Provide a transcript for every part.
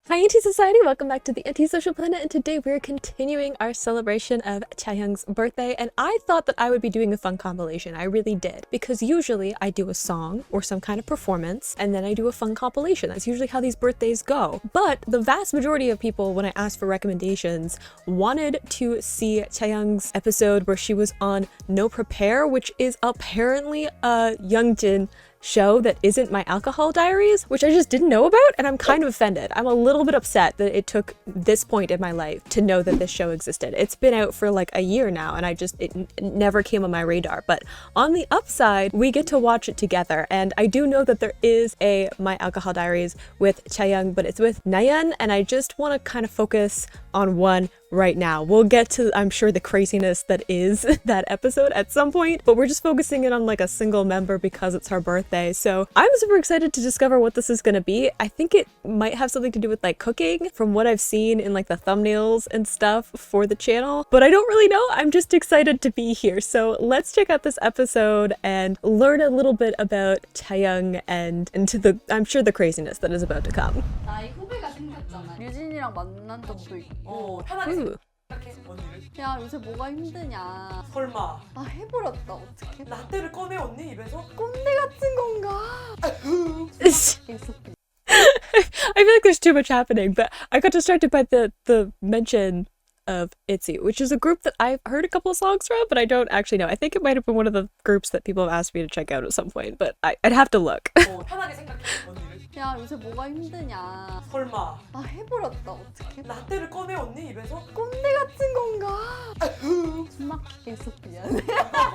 Hi Anti-Society, welcome back to the Anti-Social Planet, and today we're continuing our celebration of Chaeyoung's birthday, and I thought that I would be doing a fun compilation. I really did, because usually I do a song or some kind of performance, and then I do a fun compilation. That's usually how these birthdays go. But the vast majority of people, when I asked for recommendations, wanted to see Chaeyoung's episode where she was on No Prepare, which is apparently a Youngji show that isn't My Alcohol Diaries, which I just didn't know about, and I'm kind of offended. I'm a little bit upset that it took this point in my life to know that this show existed. It's been out for like a year now, and it never came on my radar. But on the upside, we get to watch it together, and I do know that there is a My Alcohol Diaries with Chaeyoung, but it's with Nayeon, and I just want to kind of focus on one right now. We'll get to, I'm sure, the craziness that is that episode at some point, but we're just focusing in on like a single member because it's her birthday. So I'm super excited to discover what this is going to be. I think it might have something to do with like cooking from what I've seen in like the thumbnails and stuff for the channel, but I don't really know. I'm just excited to be here. So let's check out this episode and learn a little bit about Chaeyoung and into the, I'm sure, the craziness that is about to come. 나의 후배가 생겼잖아. 유진이랑 만난 적도 있고. Ooh. 야, 요새 뭐가 힘드냐. 설마 아, 해버렸다. 어떡해. 라떼를 꺼내 언니 입에서? 꼰대 같은 건가? I feel like there's too much happening, but I got distracted by the mention of ITZY, which is a group that I've heard a couple of songs from, but I don't actually know. I think it might have been one of the groups that people have asked me to check out at some point, but I'd have to look. 편하게 생각해 언니를. 야, 요새 뭐가 힘드냐. 설마 아, 해버렸다. 어떡해. 라떼를 꺼내 언니 입에서? 꼰대 같은 건가? 숨 막히게 있어. 미안해.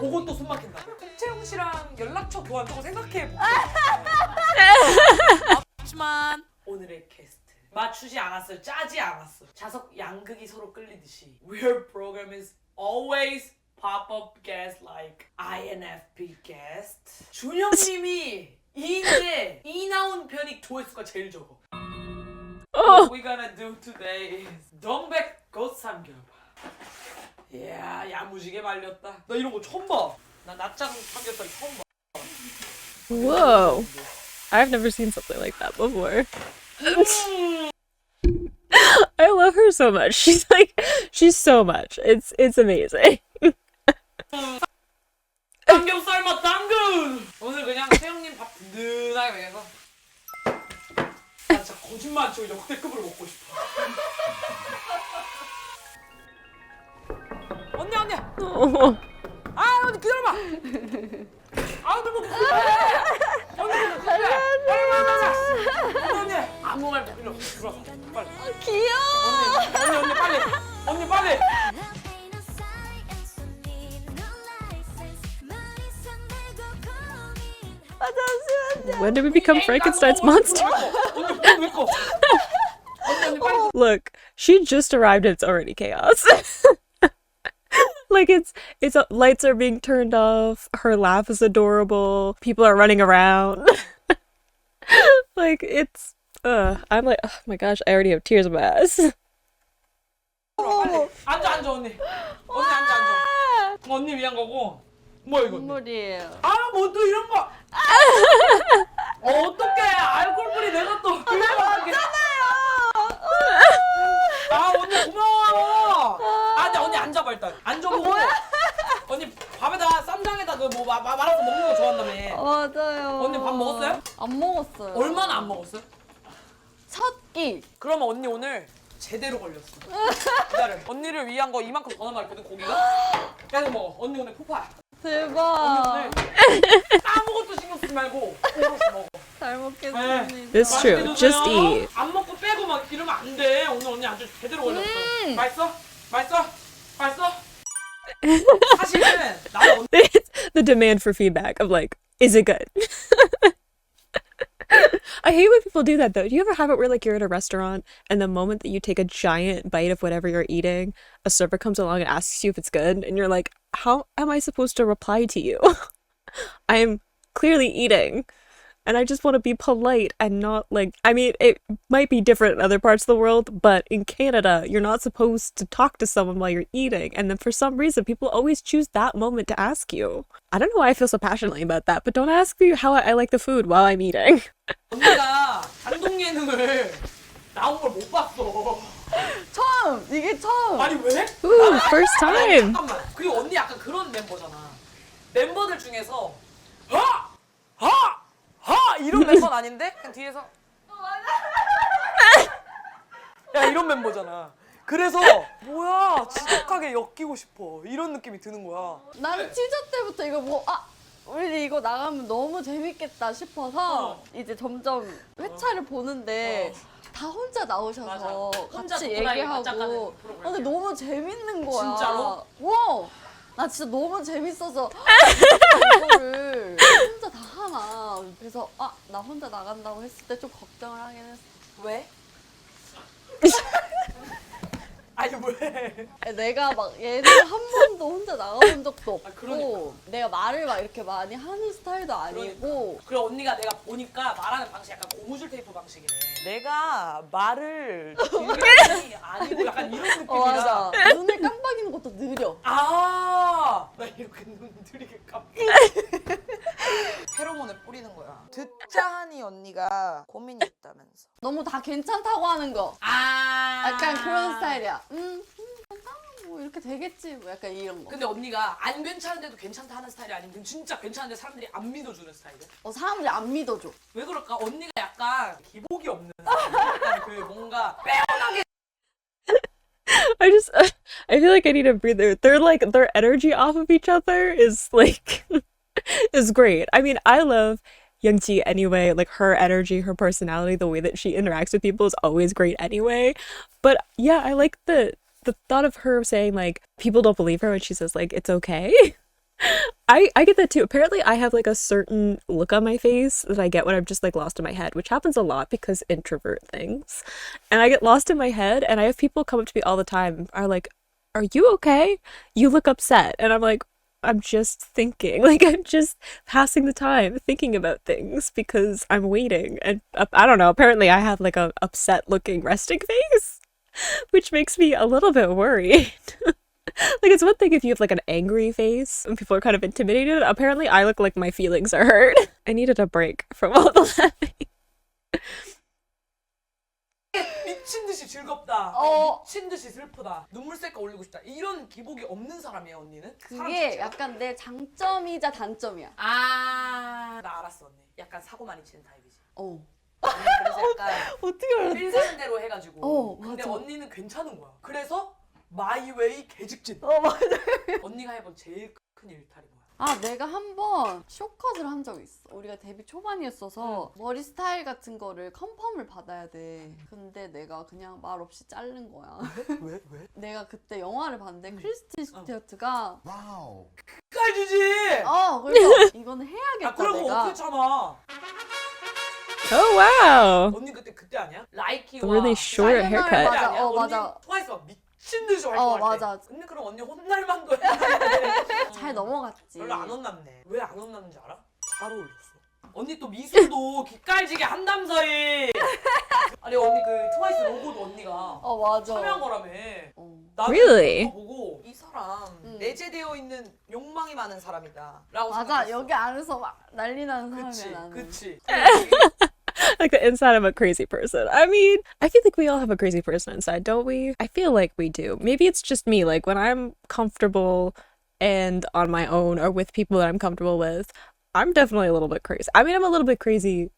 그건 또 숨막힌다. 채영 씨랑 연락처 교환 조금 생각해. 하지만 오늘의 게스트 맞추지 않았어요. 짜지 않았어. 자석 양극이 서로 끌리듯이 Weird program is always pop-up guest like INFP guest. 준영님이 2인데 2 나온 편이 조회수가 제일 적어. What we gonna do today is 덩백 고삼겹. 이야 야무지게 말렸다. 나 이런 거 처음 봐. 나 낯장 삼겹살 처음 봐. Whoa. I've never seen something like that before. I love her so much. She's so much. It's amazing. 삼겹살 맛 당근! 오늘 그냥 채영님 밥 든든하게 먹여서 나 진짜 거짓말 안 치고 역대급으로 먹고 싶어. 언니! Oh. 아 언니 기다려봐! 아 너무 언니 언니 아무 말 필요 없어. 들어와서 빨리. 귀여워. 언니 빨리. 언니 빨리. 아, 잠시만요. When did we become Frankenstein's monster? 언니 왜 꺼? 언니 빨리. Look, she just arrived and it's already chaos. Like it's lights are being turned off, her laugh is adorable, people are running around. Like it's I'm like, oh my gosh, I already have tears in my eyes. 빨리. 앉아 언니. 언니 앉아. 언니 위한 거고. 뭐야 이거? 선물이에요. 아 뭐 또 이런 거. 어떡해 알콜불이 내가 또 이상하게. 아 언니 고마워. 아 근데 언니 앉아봐 일단. 앉아보고. 언니 밥에다 쌈장에다 그 뭐 말아서 먹는 거 좋아한다며. 맞아요. 언니 밥 먹었어요? 안 먹었어요. 얼마나 안 먹었어요? 첫 끼. 그러면 언니 오늘 제대로 걸렸어. 기다려. 언니를 위한 거 이만큼 더 남아있거든 고기가. 계속 먹어. 언니 오늘 포파야. 대박. 언니 아무것도 신경 쓰지 말고 오롯이 먹어. 잘 먹겠습니다. It's true. 맛있게 Just 드세요. eat. 안 먹고 빼고 막 이러면 안 돼. 오늘 언니 아주 제대로 걸렸어. 맛있어? 맛있어? 맛있어? 사실은 나는 언니 It's the demand for feedback of like, is it good? I hate when people do that though. Do you ever have it where like you're at a restaurant and the moment that you take a giant bite of whatever you're eating, a server comes along and asks you if it's good and you're like, how am I supposed to reply to you? I'm clearly eating. And I just want to be polite and not like, I mean, it might be different in other parts of the world, but in Canada, you're not supposed to talk to someone while you're eating. And then for some reason, people always choose that moment to ask you. I don't know why I feel so passionately about that, but don't ask me how I like the food while I'm eating. 언니가 안동 예능을 나온 걸 못 봤어. 처음! 이게 처음! 아니 왜? Ooh, first time. 잠깐만. 그리고 언니 약간 그런 멤버잖아. 멤버들 중에서 이런 멤버는 아닌데 그냥 뒤에서 야 이런 멤버잖아. 그래서 뭐야 지독하게 엮이고 싶어 이런 느낌이 드는 거야. 나는 티저 때부터 이거 뭐, 우리 이거 나가면 너무 재밌겠다 싶어서 이제 점점 회차를 보는데 다 혼자 나오셔서 맞아. 혼자 같이 도토라이 얘기하고 맞짱가는 프로그램. 근데 너무 재밌는 거야. 진짜로? 와! 나 진짜 너무 재밌어서 이거를 혼자 다 하나. 그래서 나 혼자 나간다고 했을 때 좀 걱정을 하긴 했어. 왜? 아니 왜? 내가 막 얘는 한 번도 혼자 나가본 적도 없고 그러니까. 내가 말을 막 이렇게 많이 하는 스타일도 아니고 그래 언니가 내가 보니까 말하는 방식 약간 고무줄 테이프 방식이네. 내가 말을 길게 아니고 약간 이런 느낌이라. 맞아. 눈을 깜빡이는 것도 느려. 나 이렇게 눈 들이게 깜. 페로몬을 뿌리는 거야. 듣자 하니 언니가 고민이 있다면서. 너무 다 괜찮다고 하는 거. 약간 그런 스타일이야. 뭐 이렇게 되겠지. 뭐 약간 이런 거. 근데 언니가 안 괜찮은데도 괜찮다 하는 스타일이 아니면 진짜 괜찮은데 사람들이 안 믿어주는 스타일이야? 사람들이 안 믿어줘. 왜 그럴까? 언니가 약간 기복이 없는 약간 그 뭔가 빼어나게 I feel like I need a breather. They're like their energy off of each other is like is great. I mean, I love Youngji anyway. Like her energy, her personality, the way that she interacts with people is always great anyway. But yeah, I like the thought of her saying like people don't believe her when she says like it's okay. I get that too. Apparently I have like a certain look on my face that I get when I'm just like lost in my head, which happens a lot because introvert things. And I get lost in my head and I have people come up to me all the time and are like, "Are you okay? You look upset." And I'm like, "I'm just thinking." Like I'm just passing the time thinking about things because I'm waiting. And I don't know, apparently I have like a upset looking resting face, which makes me a little bit worried. Like it's one thing if you have like an angry face and people are kind of intimidated. Apparently I look like my feelings are hurt. I needed a break from all the laughing. 미친 듯이 즐겁다. 미친 듯이 슬프다. 눈물 셀까 올리고 싶다. 이런 기복이 없는 사람이에요, 언니는? 사람 그게 자체가? 약간 내 장점이자 단점이야. 나 알았어, 언니. 약간 사고 많이 치는 타입이지. 어. 언니 그래서 약간 어떻게 알았지? 필 사는 대로 해가지고. 근데 맞아. 언니는 괜찮은 거야. 그래서 마이웨이 개직진. 맞아. 언니가 해본 제일 큰 일탈이 뭐야? 내가 한번 쇼컷을 한 적이 있어. 우리가 데뷔 초반이었어서 머리 스타일 같은 거를 컨펌을 받아야 돼. 근데 내가 그냥 말 없이 자른 거야. 왜? 내가 그때 영화를 봤는데 크리스틴 스튜어트가 와우. 깔주지! 그래서 이거는 해야겠다 그러고 내가. 어떻게 참아? Oh wow. 언니 그때 아니야? 라이키와 Really short 사이언을 haircut. 맞아. 아니야? 언니 맞아. 트와이스 막 미친 듯이 활동할 때. 맞아. 근데 그럼 언니 혼날 만도 했는데 잘 넘어갔지. 별로 안 혼났네. 왜 안 혼났는지 알아? 잘 어울렸어. 언니 또 미술도 기깔지게 한담서이. 아니 언니 그 트와이스 로고도 언니가 맞아. 참여한 거라며. 나도 Really? 그거 보고 이 사람 내재되어 있는 욕망이 많은 사람이다 라고 맞아. 생각했어. 여기 안에서 막 난리 나는 사람이야 나는. 그치. Like the inside I'm a crazy person. I mean, I feel like we all have a crazy person inside, don't we? I feel like we do. Maybe it's just me. Like when I'm comfortable and on my own or with people that I'm comfortable with, I'm definitely a little bit crazy. I mean, I'm a little bit crazy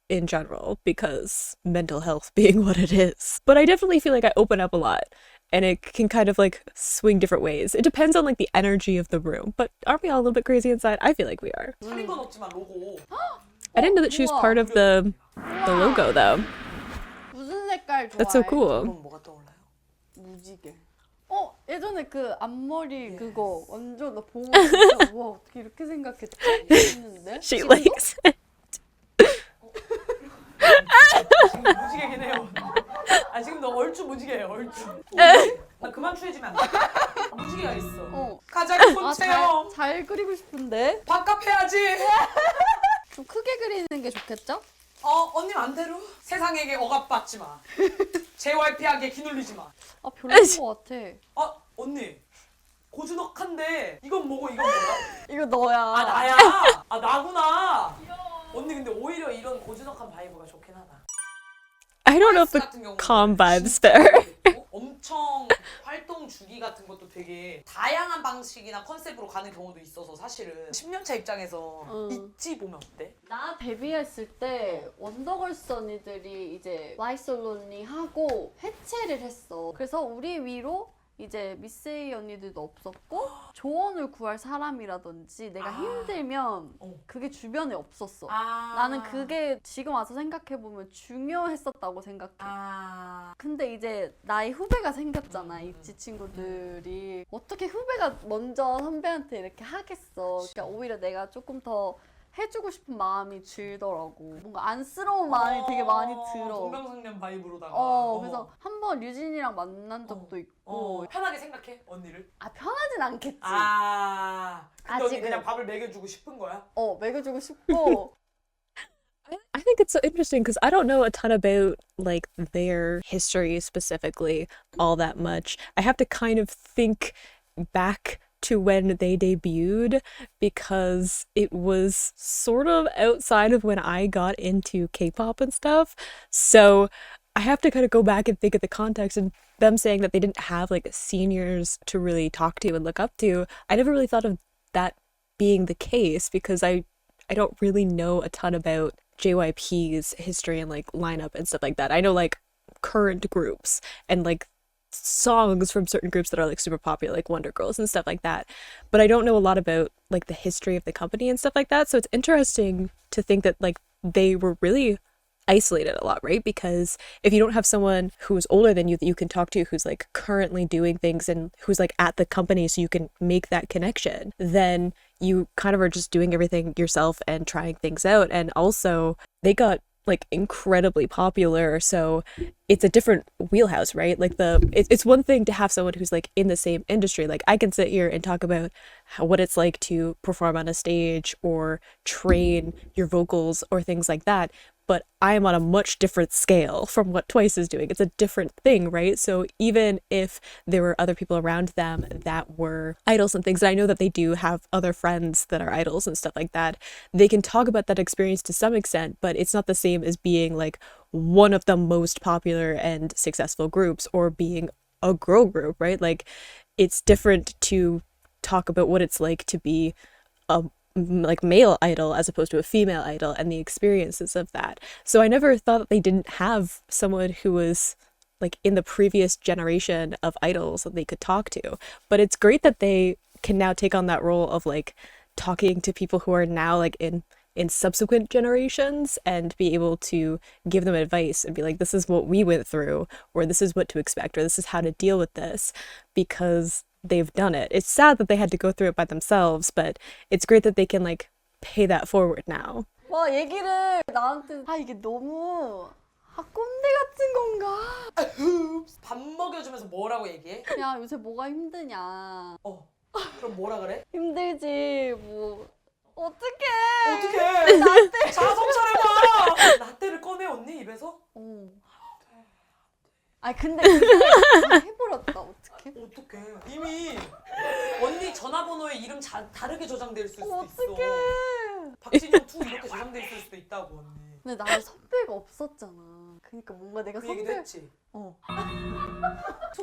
in general because mental health being what it is. But I definitely feel like I open up a lot and it can kind of like swing different ways. It depends on like the energy of the room. But aren't we all a little bit crazy inside? I feel like we are. 차린 건 없지만 로고. I didn't know that she was 우와. part of the logo though. 무슨 색깔 좋아해? That's so cool. 그럼 뭐가 떠올라요? 무지개. 예전에 그 앞머리 그거 완전 나 보고 진짜 와 어떻게 이렇게 생각했지 했는데 She 지금도? likes it. 지금 무지개긴 해요. 지금 너 얼추 무지개예요, 얼추. 나 그만 추해지면 안 돼. 무지개가 있어. 가자, 콘체요. 잘 그리고 싶은데 밥값 해야지. 좀 크게 그리는 게 좋겠죠? 언니 맘대로. 세상에게 억압받지 마. JYP하게 기눌리지 마. 별로인 것 같아. 언니. 고즈넉한데 이건 뭐고 이건 뭐야? 이거 너야. 나야. 나구나. 언니 근데 오히려 이런 고즈넉한 바이브가 좋긴 하다. I don't know if the 같은 경우는 calm vibes 진짜 there. 그렇고 엄청 활동 주기 같은 것도 되게 다양한 방식이나 컨셉으로 가는 경우도 있어서 사실은 10년차 입장에서 있지 보면 어때? 나 데뷔했을 때 원더걸스 언니들이 이제 와이 솔로니 하고 해체를 했어. 그래서 우리 위로 이제 미스에이 언니들도 없었고 조언을 구할 사람이라든지 내가 힘들면 그게 주변에 없었어. 나는 그게 지금 와서 생각해보면 중요했었다고 생각해. 근데 이제 나의 후배가 생겼잖아. 있지 친구들이. 어떻게 후배가 먼저 선배한테 이렇게 하겠어. 그러니까 오히려 내가 조금 더 해주고 싶은 마음이 들더라고. 뭔가 안쓰러운 마음이 되게 많이 들어. 동병상련 바이브로다가. 그래서 한 번 류진이랑 만난 적도 있고. 편하게 생각해 언니를? 편하진 않겠지. 근데 언니 아직은. 그냥 밥을 먹여주고 싶은 거야? 먹여주고 싶고. I think it's so interesting because I don't know a ton about like their history specifically all that much. I have to kind of think back to when they debuted because it was sort of outside of when I got into K-pop and stuff. So I have to kind of go back and think of the context and them saying that they didn't have like seniors to really talk to and look up to. I never really thought of that being the case because I don't really know a ton about JYP's history and like lineup and stuff like that. I know like current groups and like songs from certain groups that are like super popular, like Wonder Girls and stuff like that. But I don't know a lot about like the history of the company and stuff like that. So it's interesting to think that like they were really isolated a lot, right? Because if you don't have someone who's older than you that you can talk to, who's like currently doing things and who's like at the company so you can make that connection, then you kind of are just doing everything yourself and trying things out. And also they got like incredibly popular, so it's a different wheelhouse, right? Like it's one thing to have someone who's like in the same industry. Like I can sit here and talk about what it's like to perform on a stage or train your vocals or things like that, but I'm on a much different scale from what Twice is doing. It's a different thing, right? So even if there were other people around them that were idols and things, and I know that they do have other friends that are idols and stuff like that, they can talk about that experience to some extent, but it's not the same as being like one of the most popular and successful groups or being a girl group, right? Like it's different to talk about what it's like to be a like male idol as opposed to a female idol and the experiences of that. So I never thought that they didn't have someone who was like in the previous generation of idols that they could talk to. But it's great that they can now take on that role of like talking to people who are now like in subsequent generations and be able to give them advice and be like, this is what we went through, or this is what to expect, or this is how to deal with this, because they've done it. It's sad that they had to go through it by themselves, but it's great that they can like pay that forward now. 와 얘기를 나한테 이게 너무 꼰대 같은 건가? 밥 먹여주면서 뭐라고 얘기해? 야 요새 뭐가 힘드냐? 그럼 뭐라 그래? 힘들지 뭐 어떡해? 어떡해? 자성 차려봐. 라떼를 꺼내 언니 입에서? 근데 그게 해버렸다 어떡해? 어떡해? 이미 언니 전화번호에 이름 다르게 저장돼 있을 수도 있어. 어떡해? 박진영 2 이렇게 저장돼 있을 수도 있다고 언니. 근데 나는 선배가 없었잖아. 그러니까 뭔가 내가 그 얘기도 선배 했지.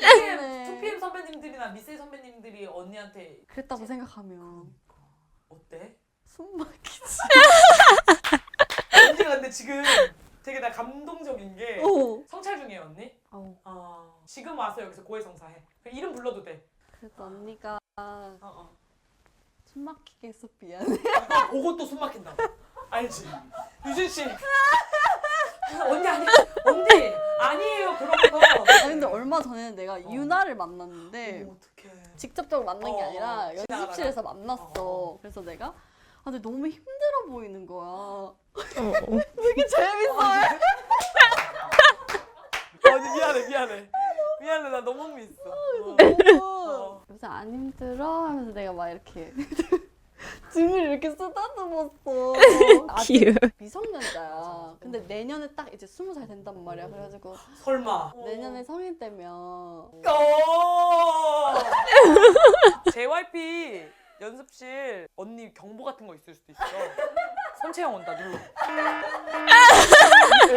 네. 2PM 선배님들이나 미세 선배님들이 언니한테 그랬다고 생각하면 어때? 숨 막히지. 언니가 근데 지금 되게 나 감동적인 게 성찰 중이에요 언니? 지금 와서 여기서 고해성사해. 이름 불러도 돼. 그래서 언니가 숨 막히게 해서 미안해. 그것도 숨 막힌다. 알지? 유진 씨. 언니 아니에요 그런 거. 근데 얼마 전에는 내가 유나를 만났는데 어떡해. 직접적으로 만난 게 아니라 지나가다가. 연습실에서 만났어. 그래서 내가 근데 너무 힘들어 보이는 거야. 왜 이렇게 재밌어해? 언니 미안해 나 너무 미있어. 요새 안 힘들어? 하면서 내가 막 이렇게 등을 이렇게 쓰다듬었어. 아직 미성년자야. 근데 내년에 딱 이제 20살 된단 말이야. 그래가지고 설마. 내년에 성인 되면 JYP 연습실 언니 경보 같은 거 있을 수도 있어. 손채영 온다 눌러.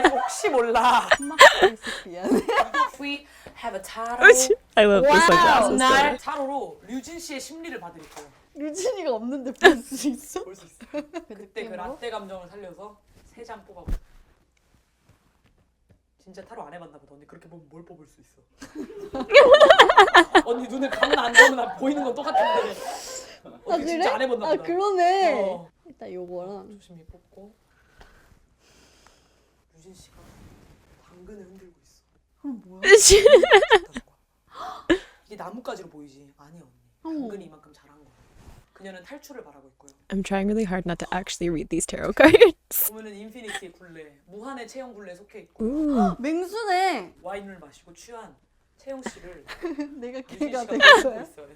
혹시 몰라. 미안해. We have a tarot. I love the sunglasses. 날 though. 타로로 류진 씨의 심리를 봐드릴게요. 유진이가 없는데 볼 수 있어? 볼 수 있어. 그때 그 라떼 감정을 살려서 3장 뽑아보. 진짜 타로 안 해봤나 보다. 언니 그렇게 보면 뭘 뽑을 수 있어? 언니 눈에 감은 안 감은 안 보이는 건 똑같은데. 언니 진짜 안 해봤나 보다. 그러네. 어. 일단 요거랑 조심히 뽑고. 유진 씨가 당근을 흔들고 있어. 그럼 뭐야? 이게 나뭇가지로 보이지? 아니 언니. 당근이 이만큼 자란 거야. 그녀는 탈출을 바라고 있고요. I'm trying really hard not to actually read these tarot cards. 보면은 인피니티의 굴레, 무한의 채영 굴레에 속해 있고 Ooh. 맹수네. 와인을 마시고 취한 채영 씨를 내가 유진 걔가 씨가 된 보고 거야. 있어요.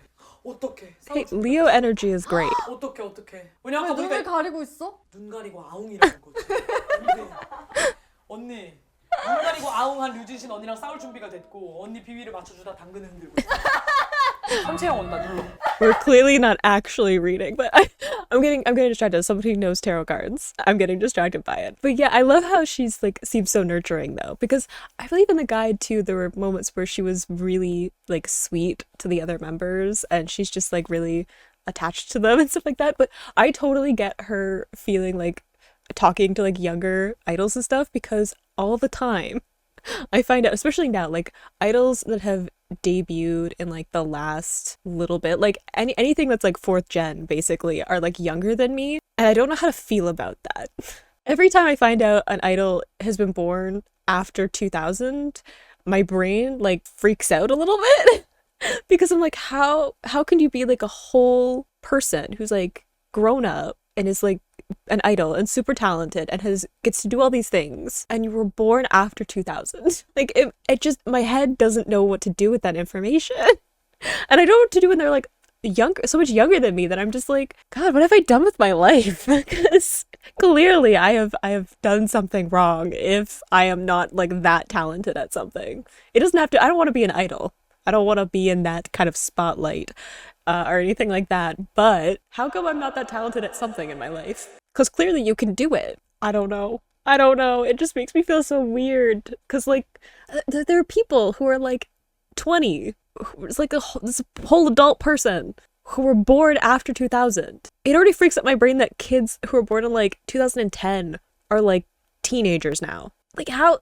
어떡해? Hey, Leo energy is great. 어떡해? 왜냐 왜 아까 눈을 보니까 가리고 있어? 눈 가리고 아웅이라는 거지. 언니 눈 가리고 아웅한 류진 씨는 언니랑 싸울 준비가 됐고 언니 비위를 맞춰주다 당근을 흔들고 있어. 손채영 온다 눌러. We're clearly not actually reading, but I'm getting distracted. Somebody who knows tarot cards. I'm getting distracted by it. But yeah, I love how she's like seems so nurturing though, because I believe in the guide too there were moments where she was really like sweet to the other members and she's just like really attached to them and stuff like that. But I totally get her feeling like talking to like younger idols and stuff because all the time I find out, especially now, like idols that have debuted in like the last little bit, like anything that's like 4th gen basically are like younger than me, and I don't know how to feel about that. Every time I find out an idol has been born after 2000, my brain like freaks out a little bit because I'm like, how can you be like a whole person who's like grown up and is like an idol and super talented and gets to do all these things and you were born after 2000? Like it just, my head doesn't know what to do with that information. And I don't know what to do when they're like younger, so much younger than me, that I'm just like, God, what have I done with my life? Because clearly I have done something wrong if I am not like that talented at something. It doesn't have to, I don't want to be an idol. I don't want to be in that kind of spotlight or anything like that. But how come I'm not that talented at something in my life? Because clearly you can do it. I don't know. It just makes me feel so weird. Because like there are people who are like 20. It's like this whole adult person who were born after 2000. It already freaks out my brain that kids who were born in like 2010 are like teenagers now. Like how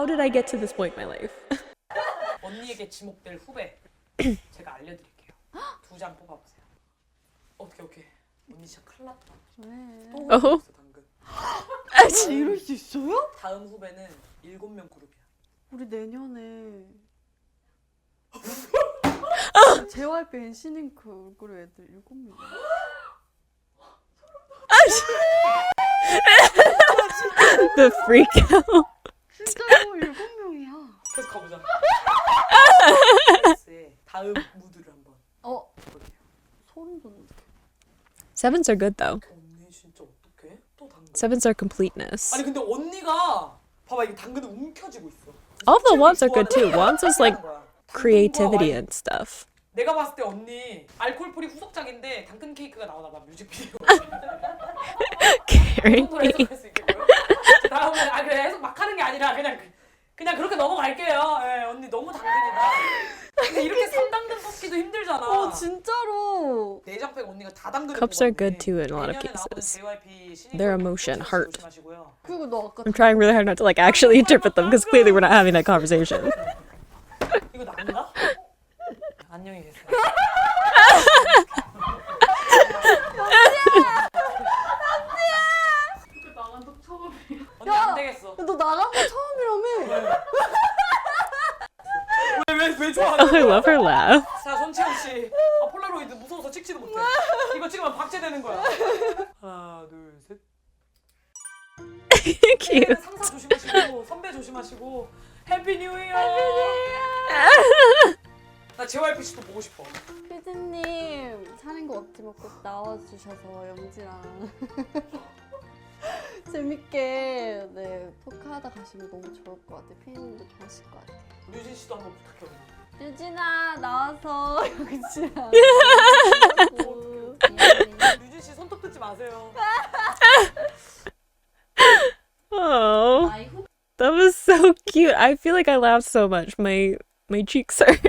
did I get to this point in my life? 언니에게 지목될 후배 제가 알려드릴게요. 2장 뽑아보세요. 오케이. 언니 진짜 큰일 났다. 왜? 또 어허. 흘렸어 당근. 이럴 수 있어요? 다음 후배는 7명 그룹이야. 우리 내년에 JYP 엔시닝크 얼굴 애들 7명. The freak out. 진짜로 7명이야. 계속 가보자. 다음 무드를 한번 볼게요. 소름 돋는다. Sevens are good though. 언니 진짜 어떡해? 또 당근. Sevens are completeness. 아니 근데 언니가 봐봐 이게 당근은 움켜쥐고 있어. All the wands are good too. Wands is like 당근과 creativity 와인. and stuff. 내가 봤을 때 언니 알코올 프리 후속작인데 당근 케이크가 나오나 봐 뮤직비디오. Carry 정도로 me. 해석할 수 있겠고요. 다음에 그래 해석 막 하는 게 아니라 그냥 그렇게 넘어갈게요. 예, 언니 너무 당근이다. 근데 이렇게 3당근 뽑기도 힘들잖아. 진짜로. 내장팩 언니가 다 당근을 Cups are 뽑았네. good too in a lot of 내년에 나오는 cases. JYP 신인 Their 콘서트 emotion, 조심히 heart. 조심하시고요. 그리고 너 아까 I'm trying really hard not to like actually interpret them because clearly we're not having that conversation. 이거 난가? 안녕히 계세요. 나간 적 처음이야. 언니 안 되겠어. 너 나간 거 처음이라며. 왜 좋아하는 Oh, I 거야? love her laugh. 자 손채영 씨, 폴라로이드 무서워서 찍지도 못해. 이거 찍으면 박제되는 거야. 하나, 둘, 셋. Cute. 상사 조심하시고 선배 조심하시고 해피 뉴 이어. 나 JYP 씨도 보고 싶어. 피디님 사는 거 없지만 꼭 나와주셔서 영지랑 재밌게 토크하다 가시면 너무 좋을 것 같아. 피디님도 좋아하실 것 같아. 류진 씨도 한번 부탁해. 유진아 나와서 영지랑 류진 씨 손톱 뜯지 마세요. Oh, 나이 후 that was so cute. I feel like I laughed so much. My cheeks hurt.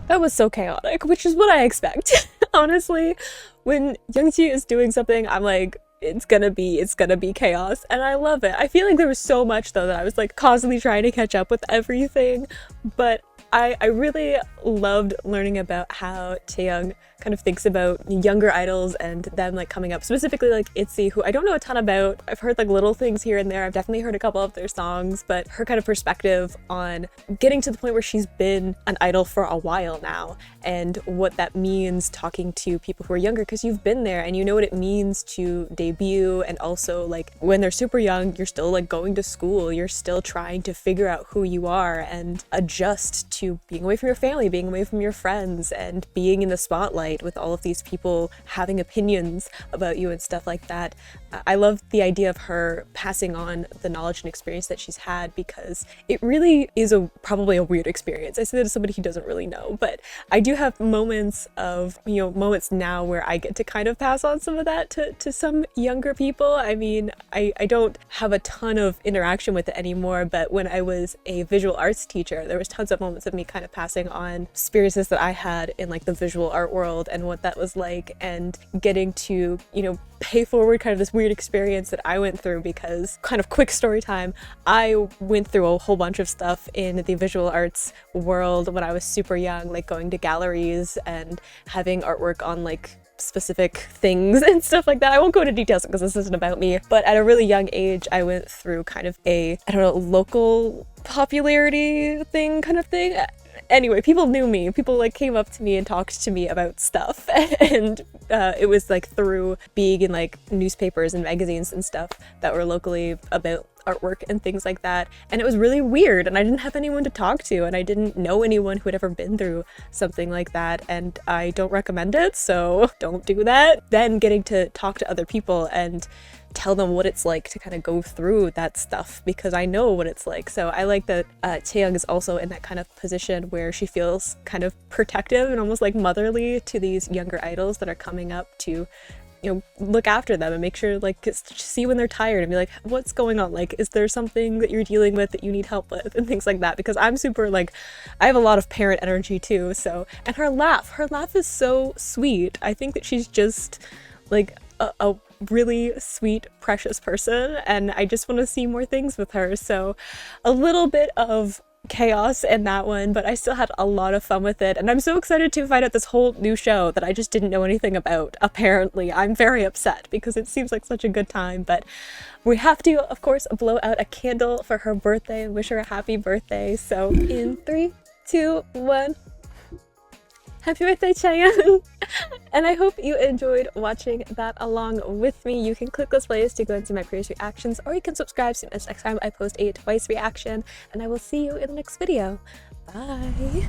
That was so chaotic, which is what I expect. Honestly, when Youngji is doing something, I'm like, it's gonna be chaos, and I love it. I feel like there was so much though that I was like constantly trying to catch up with everything, but I really loved learning about how Chaeyoung kind of thinks about younger idols and them like coming up, specifically like ITZY, who I don't know a ton about. I've heard like little things here and there. I've definitely heard a couple of their songs, but her kind of perspective on getting to the point where she's been an idol for a while now and what that means talking to people who are younger, because you've been there and you know what it means to debut, and also like when they're super young, you're still like going to school, you're still trying to figure out who you are and adjust to being away from your family, being away from your friends, and being in the spotlight with all of these people having opinions about you and stuff like that. I love the idea of her passing on the knowledge and experience that she's had, because it really is probably a weird experience. I say that as somebody who doesn't really know, but I do have moments of, moments now where I get to kind of pass on some of that to some younger people. I mean, I don't have a ton of interaction with it anymore, but when I was a visual arts teacher, there was tons of moments of me kind of passing on experiences that I had in like the visual art world and what that was like, and getting to, pay forward kind of this weird experience that I went through, because kind of quick story time, I went through a whole bunch of stuff in the visual arts world when I was super young, like going to galleries and having artwork on like specific things and stuff like that. I won't go into details because this isn't about me, but at a really young age, I went through kind of a, local popularity thing kind of thing. Anyway, people knew me. People like came up to me and talked to me about stuff, and it was like through being in like newspapers and magazines and stuff that were locally about artwork and things like that. And it was really weird, and I didn't have anyone to talk to, and I didn't know anyone who had ever been through something like that, and I don't recommend it, so don't do that. Then getting to talk to other people and tell them what it's like to kind of go through that stuff, because I know what it's like. So I like that Chaeyoung is also in that kind of position where she feels kind of protective and almost like motherly to these younger idols that are coming up to, look after them and make sure, like, see when they're tired and be like, what's going on? Like, is there something that you're dealing with that you need help with, and things like that, because I'm super, like, I have a lot of parent energy too. So, and her laugh is so sweet. I think that she's just like a really sweet, precious person, and I just want to see more things with her. So a little bit of chaos in that one, but I still had a lot of fun with it, and I'm so excited to find out this whole new show that I just didn't know anything about. Apparently, I'm very upset because it seems like such a good time, but we have to, of course, blow out a candle for her birthday and wish her a happy birthday. So in 3, 2, 1. Happy birthday, Chaeyoung! And I hope you enjoyed watching that along with me. You can click those plays to go into my previous reactions, or you can subscribe so you miss next time I post a twice reaction, and I will see you in the next video. Bye!